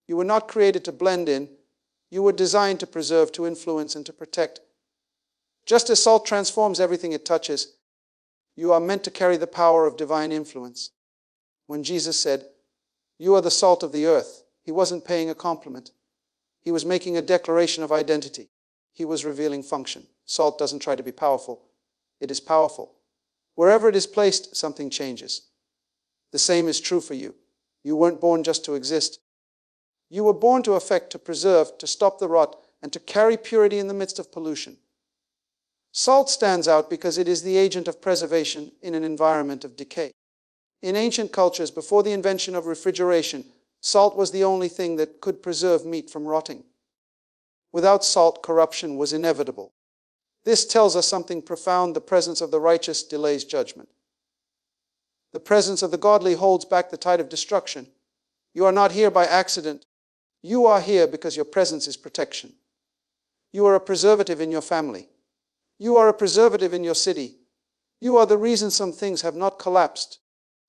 You were not created to blend in. You were designed to preserve, to influence, and to protect. Just as salt transforms everything it touches, you are meant to carry the power of divine influence. When Jesus said, "You are the salt of the earth," he wasn't paying a compliment. He was making a declaration of identity. He was revealing function. Salt doesn't try to be powerful. It is powerful. Wherever it is placed, something changes. The same is true for you. You weren't born just to exist. You were born to affect, to preserve, to stop the rot, and to carry purity in the midst of pollution. Salt stands out because it is the agent of preservation in an environment of decay. In ancient cultures, before the invention of refrigeration, salt was the only thing that could preserve meat from rotting. Without salt, corruption was inevitable. This tells us something profound. The presence of the righteous delays judgment. The presence of the godly holds back the tide of destruction. You are not here by accident. You are here because your presence is protection. You are a preservative in your family. You are a preservative in your city. You are the reason some things have not collapsed.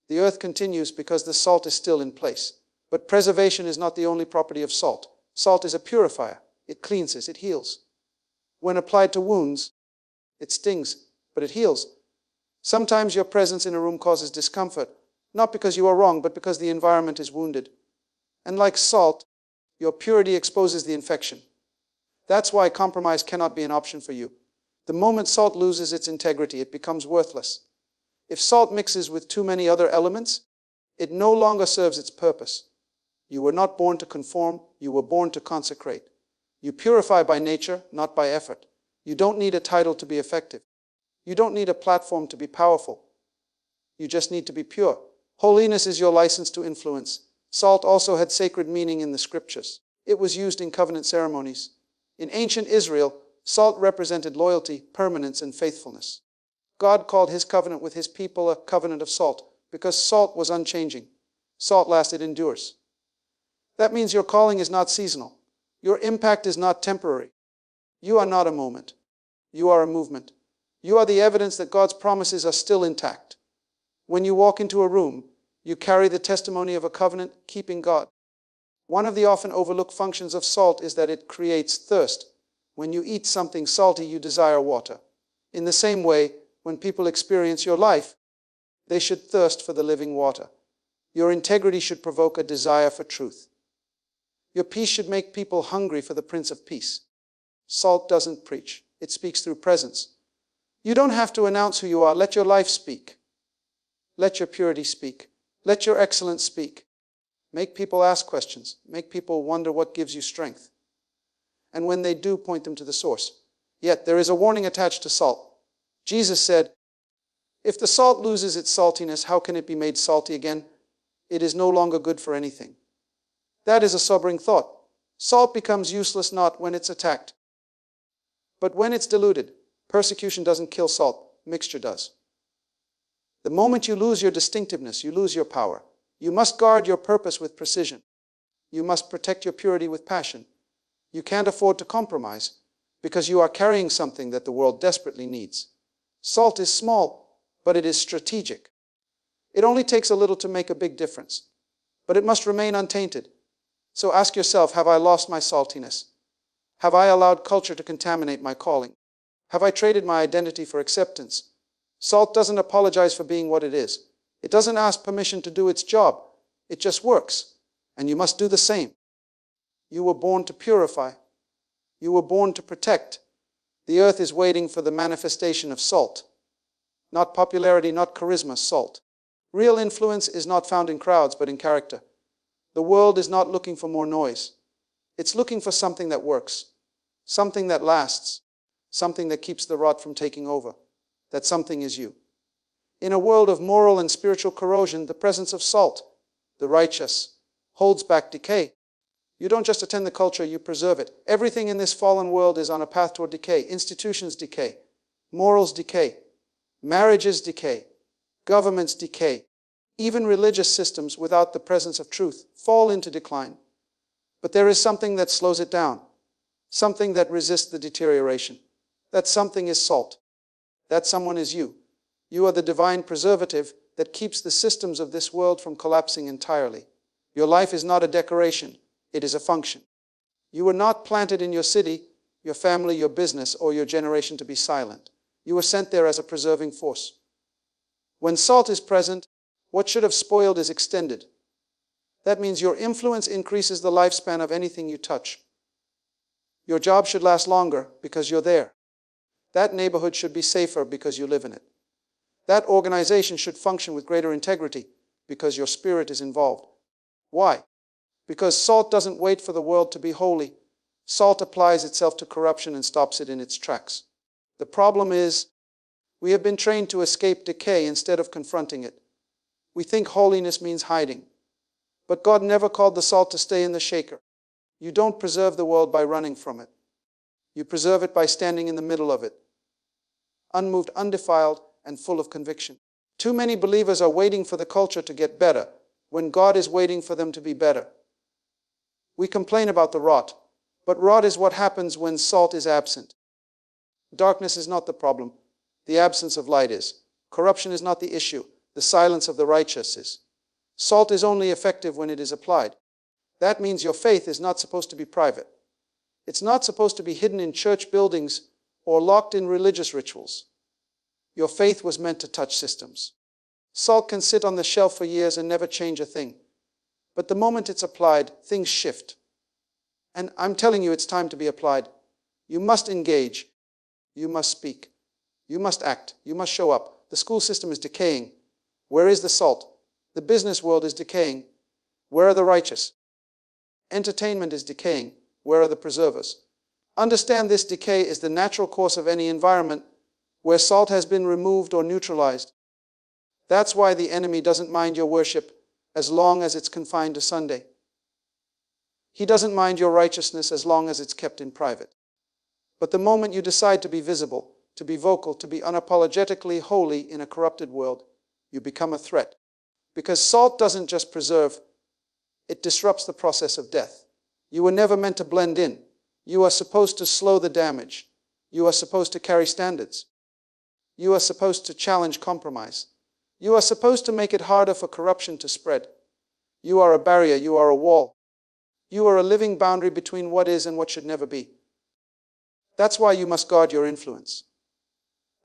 The earth continues because the salt is still in place. But preservation is not the only property of salt. Salt is a purifier. It cleanses, it heals. When applied to wounds, it stings, but it heals. Sometimes your presence in a room causes discomfort, not because you are wrong, but because the environment is wounded. And like salt, your purity exposes the infection. That's why compromise cannot be an option for you. The moment salt loses its integrity, it becomes worthless. If salt mixes with too many other elements, it no longer serves its purpose. You were not born to conform, you were born to consecrate. You purify by nature, not by effort. You don't need a title to be effective. You don't need a platform to be powerful. You just need to be pure. Holiness is your license to influence. Salt also had sacred meaning in the scriptures. It was used in covenant ceremonies. In ancient Israel, salt represented loyalty, permanence, and faithfulness. God called his covenant with his people a covenant of salt because salt was unchanging. Salt lasts, it endures. That means your calling is not seasonal. Your impact is not temporary. You are not a moment. You are a movement. You are the evidence that God's promises are still intact. When you walk into a room, you carry the testimony of a covenant-keeping God. One of the often overlooked functions of salt is that it creates thirst. When you eat something salty, you desire water. In the same way, when people experience your life, they should thirst for the living water. Your integrity should provoke a desire for truth. Your peace should make people hungry for the Prince of Peace. Salt doesn't preach. It speaks through presence. You don't have to announce who you are. Let your life speak. Let your purity speak. Let your excellence speak. Make people ask questions. Make people wonder what gives you strength. And when they do, point them to the source. Yet there is a warning attached to salt. Jesus said, "If the salt loses its saltiness, how can it be made salty again? It is no longer good for anything." That is a sobering thought. Salt becomes useless not when it's attacked, but when it's diluted. Persecution doesn't kill salt, mixture does. The moment you lose your distinctiveness, you lose your power. You must guard your purpose with precision. You must protect your purity with passion. You can't afford to compromise because you are carrying something that the world desperately needs. Salt is small, but it is strategic. It only takes a little to make a big difference, but it must remain untainted. So ask yourself, have I lost my saltiness? Have I allowed culture to contaminate my calling? Have I traded my identity for acceptance? Salt doesn't apologize for being what it is. It doesn't ask permission to do its job. It just works, and you must do the same. You were born to purify. You were born to protect. The earth is waiting for the manifestation of salt. Not popularity, not charisma, salt. Real influence is not found in crowds, but in character. The world is not looking for more noise. It's looking for something that works, something that lasts, something that keeps the rot from taking over. That something is you. In a world of moral and spiritual corrosion, the presence of salt, the righteous, holds back decay. You don't just attend the culture, you preserve it. Everything in this fallen world is on a path toward decay. Institutions decay. Morals decay. Marriages decay. Governments decay. Even religious systems without the presence of truth fall into decline. But there is something that slows it down. Something that resists the deterioration. That something is salt. That someone is you. You are the divine preservative that keeps the systems of this world from collapsing entirely. Your life is not a decoration. It is a function. You were not planted in your city, your family, your business, or your generation to be silent. You were sent there as a preserving force. When salt is present, what should have spoiled is extended. That means your influence increases the lifespan of anything you touch. Your job should last longer because you're there. That neighborhood should be safer because you live in it. That organization should function with greater integrity because your spirit is involved. Why? Because salt doesn't wait for the world to be holy. Salt applies itself to corruption and stops it in its tracks. The problem is, we have been trained to escape decay instead of confronting it. We think holiness means hiding. But God never called the salt to stay in the shaker. You don't preserve the world by running from it. You preserve it by standing in the middle of it, unmoved, undefiled, and full of conviction. Too many believers are waiting for the culture to get better when God is waiting for them to be better. We complain about the rot, but rot is what happens when salt is absent. Darkness is not the problem. The absence of light is. Corruption is not the issue. The silence of the righteous is. Salt is only effective when it is applied. That means your faith is not supposed to be private. It's not supposed to be hidden in church buildings or locked in religious rituals. Your faith was meant to touch systems. Salt can sit on the shelf for years and never change a thing. But the moment it's applied, things shift. And I'm telling you, it's time to be applied. You must engage. You must speak. You must act. You must show up. The school system is decaying. Where is the salt? The business world is decaying. Where are the righteous? Entertainment is decaying. Where are the preservers? Understand this decay is the natural course of any environment where salt has been removed or neutralized. That's why the enemy doesn't mind your worship as long as it's confined to Sunday. He doesn't mind your righteousness as long as it's kept in private. But the moment you decide to be visible, to be vocal, to be unapologetically holy in a corrupted world, you become a threat. Because salt doesn't just preserve, it disrupts the process of death. You were never meant to blend in. You are supposed to slow the damage. You are supposed to carry standards. You are supposed to challenge compromise. You are supposed to make it harder for corruption to spread. You are a barrier. You are a wall. You are a living boundary between what is and what should never be. That's why you must guard your influence.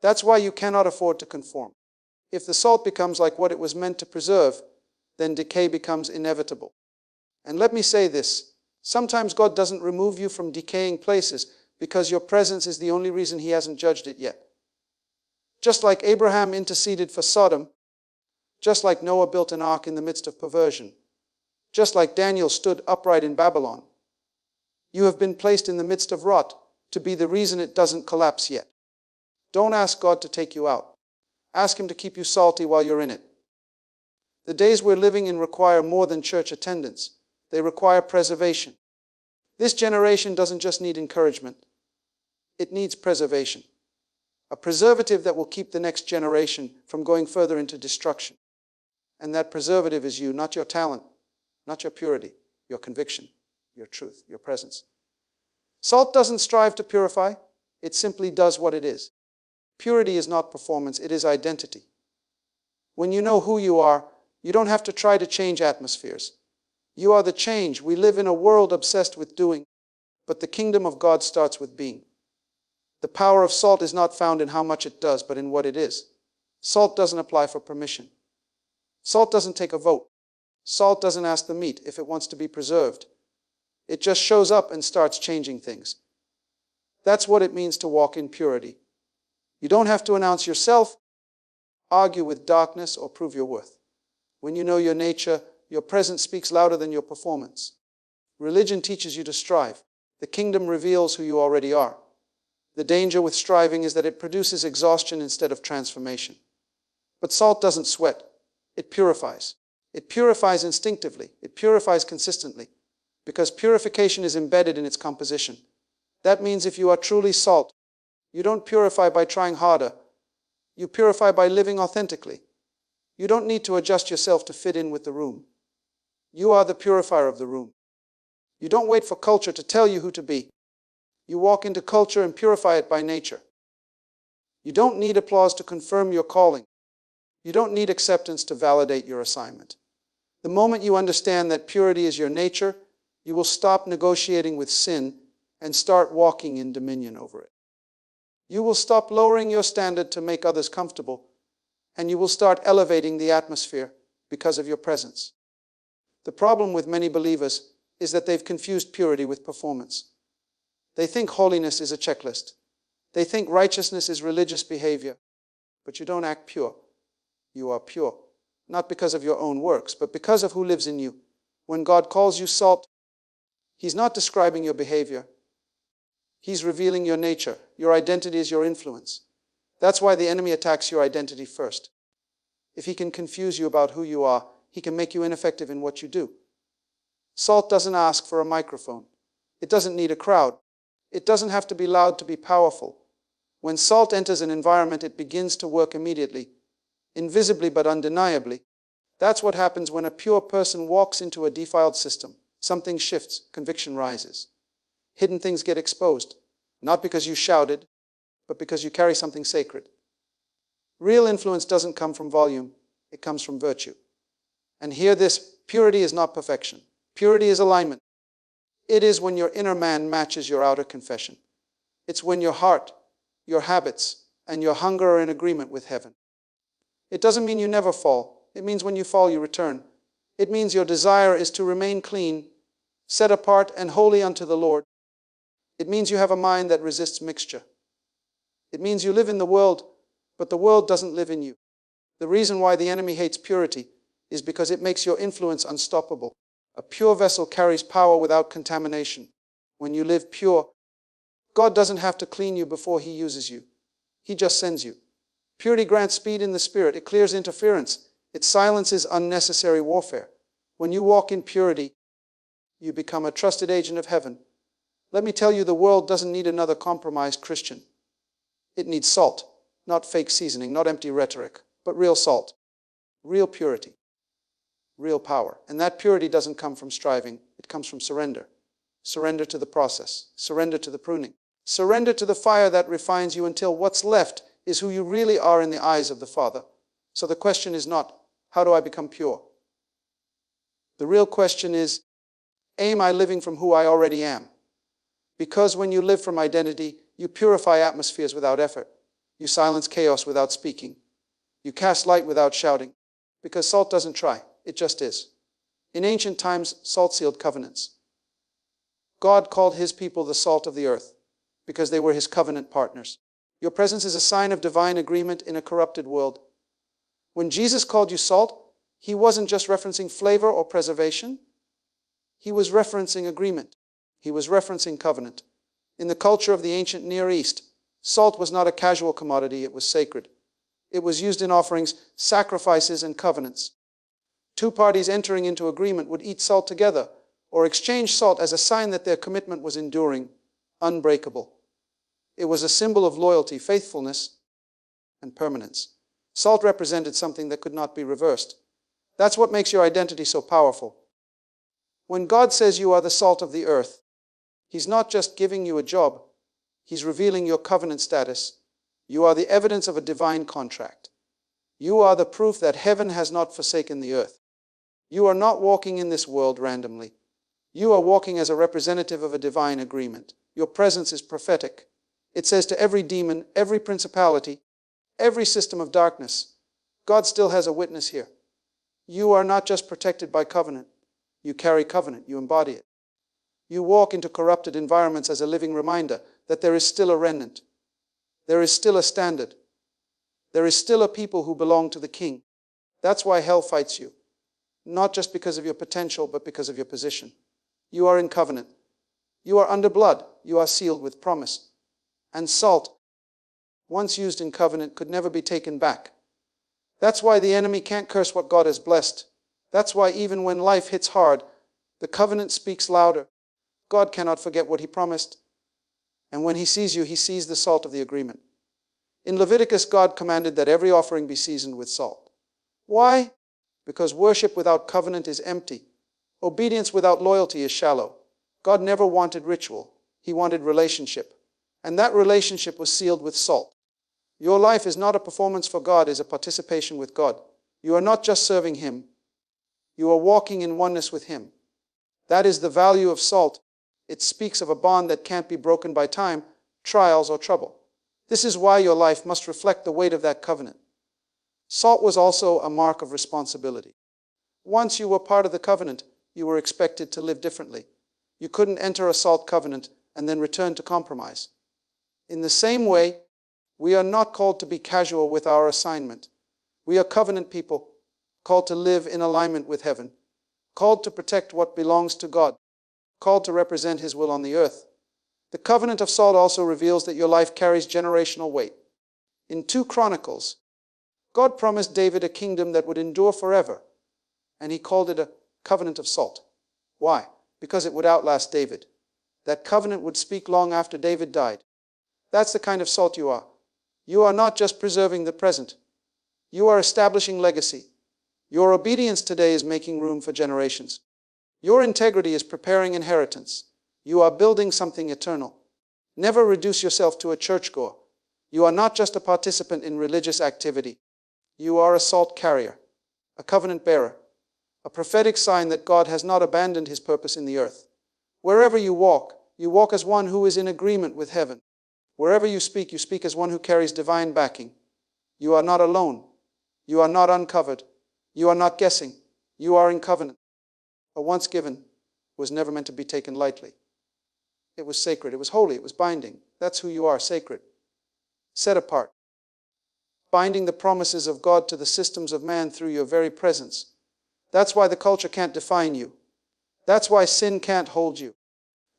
That's why you cannot afford to conform. If the salt becomes like what it was meant to preserve, then decay becomes inevitable. And let me say this, sometimes God doesn't remove you from decaying places because your presence is the only reason He hasn't judged it yet. Just like Abraham interceded for Sodom, just like Noah built an ark in the midst of perversion, just like Daniel stood upright in Babylon, you have been placed in the midst of rot to be the reason it doesn't collapse yet. Don't ask God to take you out. Ask Him to keep you salty while you're in it. The days we're living in require more than church attendance. They require preservation. This generation doesn't just need encouragement. It needs preservation. A preservative that will keep the next generation from going further into destruction. And that preservative is you, not your talent, not your purity, your conviction, your truth, your presence. Salt doesn't strive to purify. It simply does what it is. Purity is not performance, it is identity. When you know who you are, you don't have to try to change atmospheres. You are the change. We live in a world obsessed with doing, but the kingdom of God starts with being. The power of salt is not found in how much it does, but in what it is. Salt doesn't apply for permission. Salt doesn't take a vote. Salt doesn't ask the meat if it wants to be preserved. It just shows up and starts changing things. That's what it means to walk in purity. You don't have to announce yourself, argue with darkness, or prove your worth. When you know your nature, your presence speaks louder than your performance. Religion teaches you to strive. The kingdom reveals who you already are. The danger with striving is that it produces exhaustion instead of transformation. But salt doesn't sweat. It purifies. It purifies instinctively. It purifies consistently. Because purification is embedded in its composition. That means if you are truly salt, you don't purify by trying harder. You purify by living authentically. You don't need to adjust yourself to fit in with the room. You are the purifier of the room. You don't wait for culture to tell you who to be. You walk into culture and purify it by nature. You don't need applause to confirm your calling. You don't need acceptance to validate your assignment. The moment you understand that purity is your nature, You will stop negotiating with sin and start walking in dominion over it. You will stop lowering your standard to make others comfortable, and you will start elevating the atmosphere because of your presence. The problem with many believers is that they've confused purity with performance. They think holiness is a checklist. They think righteousness is religious behavior. But you don't act pure. You are pure, not because of your own works, but because of who lives in you. When God calls you salt, He's not describing your behavior. He's revealing your nature. Your identity is your influence. That's why the enemy attacks your identity first. If he can confuse you about who you are, he can make you ineffective in what you do. Salt doesn't ask for a microphone. It doesn't need a crowd. It doesn't have to be loud to be powerful. When salt enters an environment, it begins to work immediately, invisibly but undeniably. That's what happens when a pure person walks into a defiled system. Something shifts, conviction rises. Hidden things get exposed, not because you shouted, but because you carry something sacred. Real influence doesn't come from volume, it comes from virtue. And hear this, purity is not perfection. Purity is alignment. It is when your inner man matches your outer confession. It's when your heart, your habits, and your hunger are in agreement with heaven. It doesn't mean you never fall. It means when you fall, you return. It means your desire is to remain clean, set apart, and holy unto the Lord. It means you have a mind that resists mixture. It means you live in the world, but the world doesn't live in you. The reason why the enemy hates purity is because it makes your influence unstoppable. A pure vessel carries power without contamination. When you live pure, God doesn't have to clean you before He uses you. He just sends you. Purity grants speed in the spirit. It clears interference. It silences unnecessary warfare. When you walk in purity, you become a trusted agent of heaven. Let me tell you, the world doesn't need another compromised Christian. It needs salt, not fake seasoning, not empty rhetoric, but real salt, real purity, real power. And that purity doesn't come from striving. It comes from surrender. Surrender to the process. Surrender to the pruning. Surrender to the fire that refines you until what's left is who you really are in the eyes of the Father. So the question is not, how do I become pure? The real question is, am I living from who I already am? Because when you live from identity, you purify atmospheres without effort. You silence chaos without speaking. You cast light without shouting. Because salt doesn't try, it just is. In ancient times, salt sealed covenants. God called His people the salt of the earth because they were His covenant partners. Your presence is a sign of divine agreement in a corrupted world. When Jesus called you salt, He wasn't just referencing flavor or preservation. He was referencing agreement. He was referencing covenant. In the culture of the ancient Near East, salt was not a casual commodity, it was sacred. It was used in offerings, sacrifices, and covenants. Two parties entering into agreement would eat salt together or exchange salt as a sign that their commitment was enduring, unbreakable. It was a symbol of loyalty, faithfulness, and permanence. Salt represented something that could not be reversed. That's what makes your identity so powerful. When God says you are the salt of the earth, He's not just giving you a job. He's revealing your covenant status. You are the evidence of a divine contract. You are the proof that heaven has not forsaken the earth. You are not walking in this world randomly. You are walking as a representative of a divine agreement. Your presence is prophetic. It says to every demon, every principality, every system of darkness, God still has a witness here. You are not just protected by covenant. You carry covenant. You embody it. You walk into corrupted environments as a living reminder that there is still a remnant. There is still a standard. There is still a people who belong to the King. That's why hell fights you. Not just because of your potential, but because of your position. You are in covenant. You are under blood. You are sealed with promise. And salt, once used in covenant, could never be taken back. That's why the enemy can't curse what God has blessed. That's why even when life hits hard, the covenant speaks louder. God cannot forget what He promised. And when He sees you, He sees the salt of the agreement. In Leviticus, God commanded that every offering be seasoned with salt. Why? Because worship without covenant is empty. Obedience without loyalty is shallow. God never wanted ritual. He wanted relationship. And that relationship was sealed with salt. Your life is not a performance for God, it is a participation with God. You are not just serving Him. You are walking in oneness with Him. That is the value of salt. It speaks of a bond that can't be broken by time, trials, or trouble. This is why your life must reflect the weight of that covenant. Salt was also a mark of responsibility. Once you were part of the covenant, you were expected to live differently. You couldn't enter a salt covenant and then return to compromise. In the same way, we are not called to be casual with our assignment. We are covenant people, called to live in alignment with heaven, called to protect what belongs to God, called to represent His will on the earth. The covenant of salt also reveals that your life carries generational weight. In 2 Chronicles, God promised David a kingdom that would endure forever, and He called it a covenant of salt. Why? Because it would outlast David. That covenant would speak long after David died. That's the kind of salt you are. You are not just preserving the present. You are establishing legacy. Your obedience today is making room for generations. Your integrity is preparing inheritance. You are building something eternal. Never reduce yourself to a churchgoer. You are not just a participant in religious activity. You are a salt carrier, a covenant bearer, a prophetic sign that God has not abandoned His purpose in the earth. Wherever you walk as one who is in agreement with heaven. Wherever you speak as one who carries divine backing. You are not alone. You are not uncovered. You are not guessing. You are in covenant. A once given was never meant to be taken lightly. It was sacred. It was holy. It was binding. That's who you are, sacred. Set apart. Binding the promises of God to the systems of man through your very presence. That's why the culture can't define you. That's why sin can't hold you.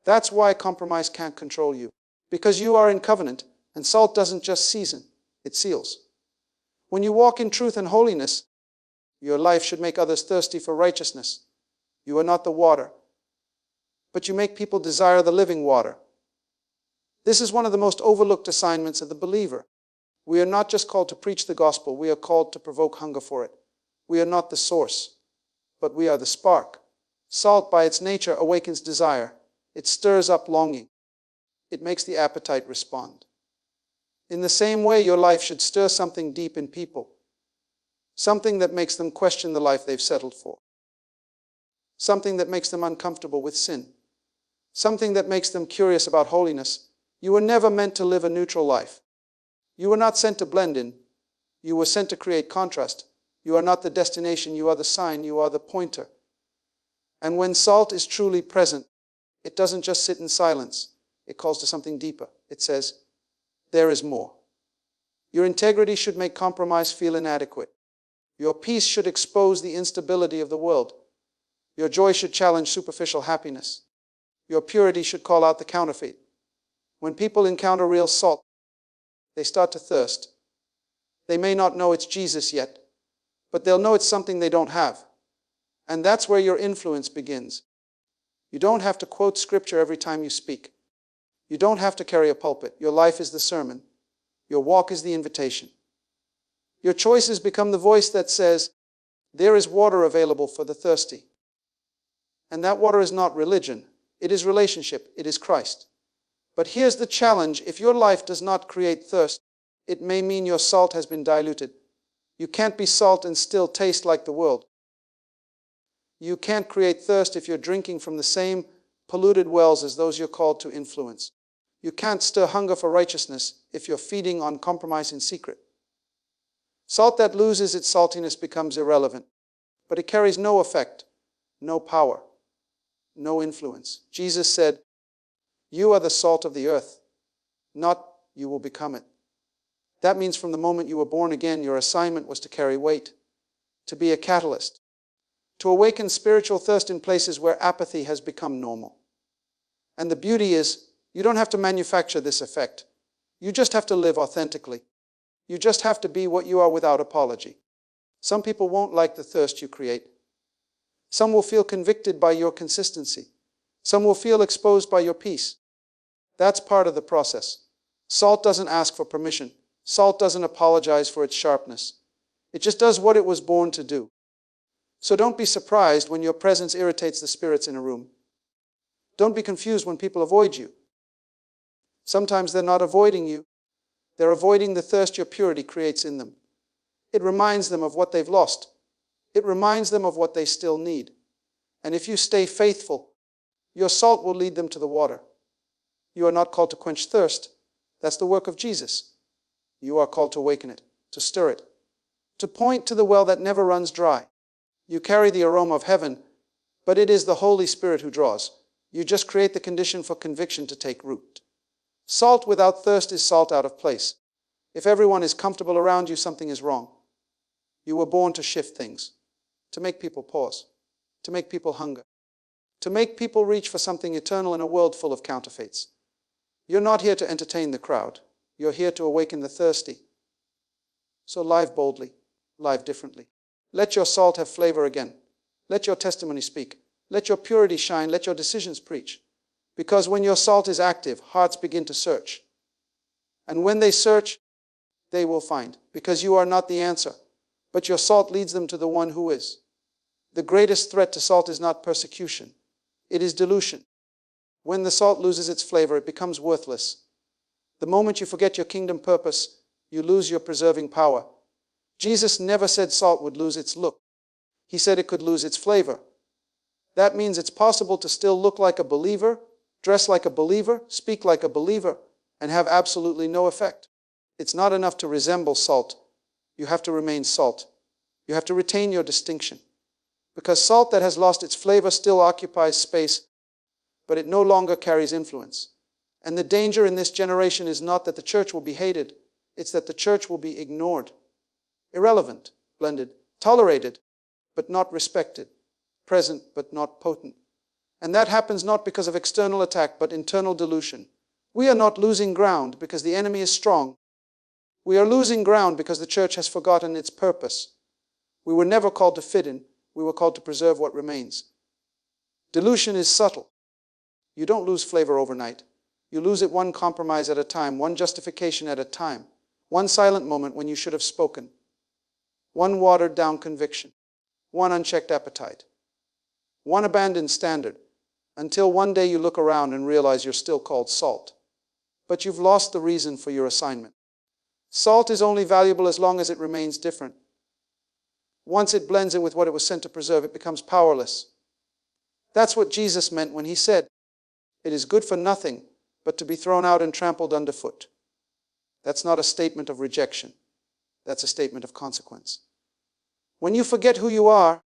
That's why compromise can't control you. Because you are in covenant, and salt doesn't just season, it seals. When you walk in truth and holiness, your life should make others thirsty for righteousness. You are not the water, but you make people desire the living water. This is one of the most overlooked assignments of the believer. We are not just called to preach the gospel, we are called to provoke hunger for it. We are not the source, but we are the spark. Salt, by its nature, awakens desire. It stirs up longing. It makes the appetite respond. In the same way, your life should stir something deep in people. Something that makes them question the life they've settled for. Something that makes them uncomfortable with sin. Something that makes them curious about holiness. You were never meant to live a neutral life. You were not sent to blend in. You were sent to create contrast. You are not the destination, you are the sign, you are the pointer. And when salt is truly present, it doesn't just sit in silence. It calls to something deeper. It says, there is more. Your integrity should make compromise feel inadequate. Your peace should expose the instability of the world. Your joy should challenge superficial happiness. Your purity should call out the counterfeit. When people encounter real salt, they start to thirst. They may not know it's Jesus yet, but they'll know it's something they don't have. And that's where your influence begins. You don't have to quote scripture every time you speak. You don't have to carry a pulpit. Your life is the sermon. Your walk is the invitation. Your choices become the voice that says, there is water available for the thirsty. And that water is not religion. It is relationship. It is Christ. But here's the challenge. If your life does not create thirst, it may mean your salt has been diluted. You can't be salt and still taste like the world. You can't create thirst if you're drinking from the same polluted wells as those you're called to influence. You can't stir hunger for righteousness if you're feeding on compromise in secret. Salt that loses its saltiness becomes irrelevant, but it carries no effect, no power, no influence. Jesus said, you are the salt of the earth, not you will become it. That means from the moment you were born again, your assignment was to carry weight, to be a catalyst, to awaken spiritual thirst in places where apathy has become normal. And the beauty is, you don't have to manufacture this effect. You just have to live authentically. You just have to be what you are without apology. Some people won't like the thirst you create. Some will feel convicted by your consistency. Some will feel exposed by your peace. That's part of the process. Salt doesn't ask for permission. Salt doesn't apologize for its sharpness. It just does what it was born to do. So don't be surprised when your presence irritates the spirits in a room. Don't be confused when people avoid you. Sometimes they're not avoiding you. They're avoiding the thirst your purity creates in them. It reminds them of what they've lost. It reminds them of what they still need. And if you stay faithful, Your salt will lead them to the water. You are not called to quench thirst. That's the work of Jesus. You are called to awaken it, to stir it, to point to the well that never runs dry. You carry the aroma of heaven, but it is the Holy Spirit who draws. You just create the condition for conviction to take root. Salt without thirst is salt out of place. If everyone is comfortable around you, something is wrong. You were born to shift things, to make people pause, to make people hunger, to make people reach for something eternal in a world full of counterfeits. You're not here to entertain the crowd. You're here to awaken the thirsty. So live boldly, live differently. Let your salt have flavor again. Let your testimony speak. Let your purity shine. Let your decisions preach. Because when your salt is active, hearts begin to search. And when they search, they will find. Because you are not the answer, but your salt leads them to the one who is. The greatest threat to salt is not persecution. It is dilution. When the salt loses its flavor, it becomes worthless. The moment you forget your kingdom purpose, you lose your preserving power. Jesus never said salt would lose its look. He said it could lose its flavor. That means it's possible to still look like a believer, dress like a believer, speak like a believer, and have absolutely no effect. It's not enough to resemble salt. You have to remain salt. You have to retain your distinction. Because salt that has lost its flavor still occupies space, but it no longer carries influence. And the danger in this generation is not that the church will be hated, it's that the church will be ignored, irrelevant, blended, tolerated, but not respected, present, but not potent. And that happens not because of external attack, but internal dilution. We are not losing ground because the enemy is strong. We are losing ground because the church has forgotten its purpose. We were never called to fit in. We were called to preserve what remains. Dilution is subtle. You don't lose flavor overnight. You lose it one compromise at a time, one justification at a time, one silent moment when you should have spoken, one watered-down conviction, one unchecked appetite, one abandoned standard, until one day you look around and realize you're still called salt. But you've lost the reason for your assignment. Salt is only valuable as long as it remains different. Once it blends in with what it was sent to preserve, it becomes powerless. That's what Jesus meant when he said, "It is good for nothing but to be thrown out and trampled underfoot." That's not a statement of rejection. That's a statement of consequence. When you forget who you are,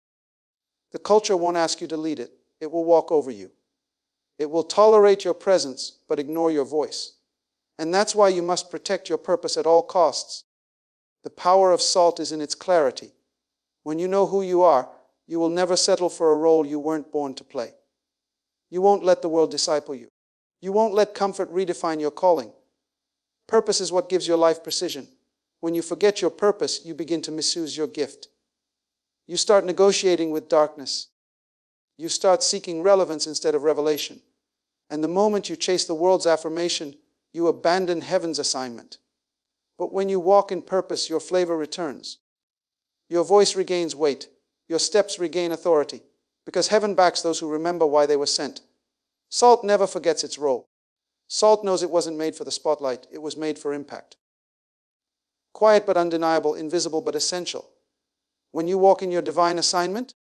the culture won't ask you to lead it. It will walk over you. It will tolerate your presence, but ignore your voice. And that's why you must protect your purpose at all costs. The power of salt is in its clarity. When you know who you are, you will never settle for a role you weren't born to play. You won't let the world disciple you. You won't let comfort redefine your calling. Purpose is what gives your life precision. When you forget your purpose, you begin to misuse your gift. You start negotiating with darkness. You start seeking relevance instead of revelation. And the moment you chase the world's affirmation, you abandon heaven's assignment. But when you walk in purpose, your flavor returns. Your voice regains weight. Your steps regain authority. Because heaven backs those who remember why they were sent. Salt never forgets its role. Salt knows it wasn't made for the spotlight. It was made for impact. Quiet but undeniable, invisible but essential. When you walk in your divine assignment,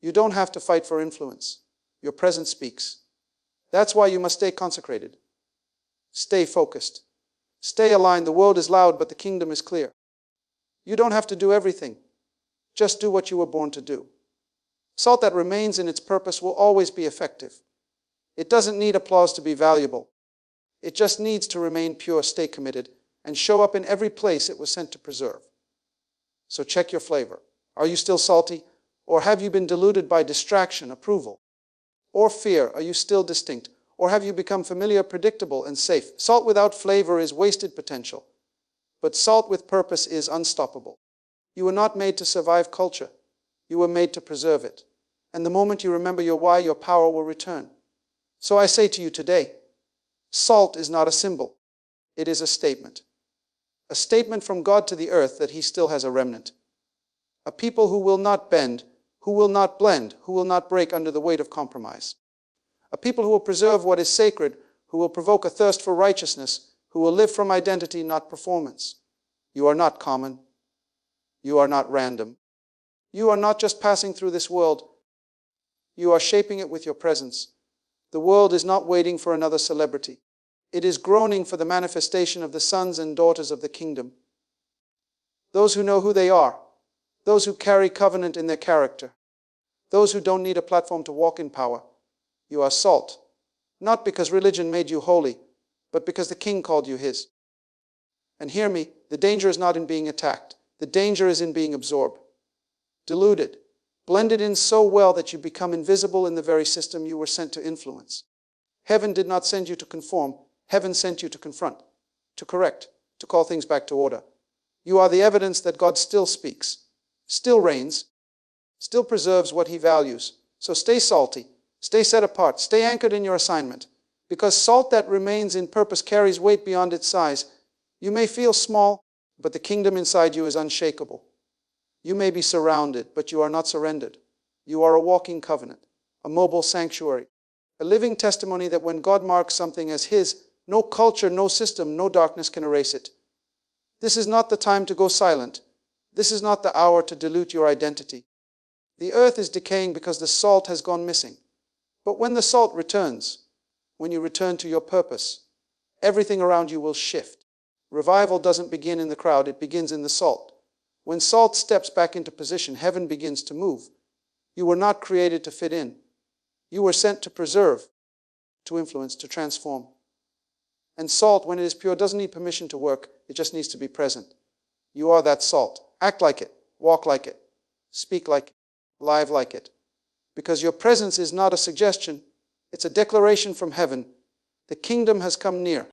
you don't have to fight for influence. Your presence speaks. That's why you must stay consecrated. Stay focused. Stay aligned. The world is loud, but the kingdom is clear. You don't have to do everything. Just do what you were born to do. Salt that remains in its purpose will always be effective. It doesn't need applause to be valuable. It just needs to remain pure, stay committed, and show up in every place it was sent to preserve. So check your flavor. Are you still salty? Or have you been diluted by distraction, approval, or fear? Are you still distinct? Or have you become familiar, predictable, and safe? Salt without flavor is wasted potential. But salt with purpose is unstoppable. You were not made to survive culture. You were made to preserve it. And the moment you remember your why, your power will return. So I say to you today, salt is not a symbol. It is a statement. A statement from God to the earth that He still has a remnant. A people who will not bend, who will not blend, who will not break under the weight of compromise. A people who will preserve what is sacred, who will provoke a thirst for righteousness, who will live from identity, not performance. You are not common. You are not random. You are not just passing through this world. You are shaping it with your presence. The world is not waiting for another celebrity. It is groaning for the manifestation of the sons and daughters of the kingdom. Those who know who they are, those who carry covenant in their character, those who don't need a platform to walk in power. You are salt, not because religion made you holy, but because the king called you his. And hear me, the danger is not in being attacked. The danger is in being absorbed, diluted, blended in so well that you become invisible in the very system you were sent to influence. Heaven did not send you to conform. Heaven sent you to confront, to correct, to call things back to order. You are the evidence that God still speaks, still reigns, still preserves what he values. So stay salty, stay set apart, stay anchored in your assignment. Because salt that remains in purpose carries weight beyond its size. You may feel small, but the kingdom inside you is unshakable. You may be surrounded, but you are not surrendered. You are a walking covenant, a mobile sanctuary, a living testimony that when God marks something as his, no culture, no system, no darkness can erase it. This is not the time to go silent. This is not the hour to dilute your identity. The earth is decaying because the salt has gone missing. But when the salt returns, when you return to your purpose, everything around you will shift. Revival doesn't begin in the crowd, it begins in the salt. When salt steps back into position, heaven begins to move. You were not created to fit in. You were sent to preserve, to influence, to transform. And salt, when it is pure, doesn't need permission to work. It just needs to be present. You are that salt. Act like it. Walk like it. Speak like it. Live like it. Because your presence is not a suggestion. It's a declaration from heaven. The kingdom has come near.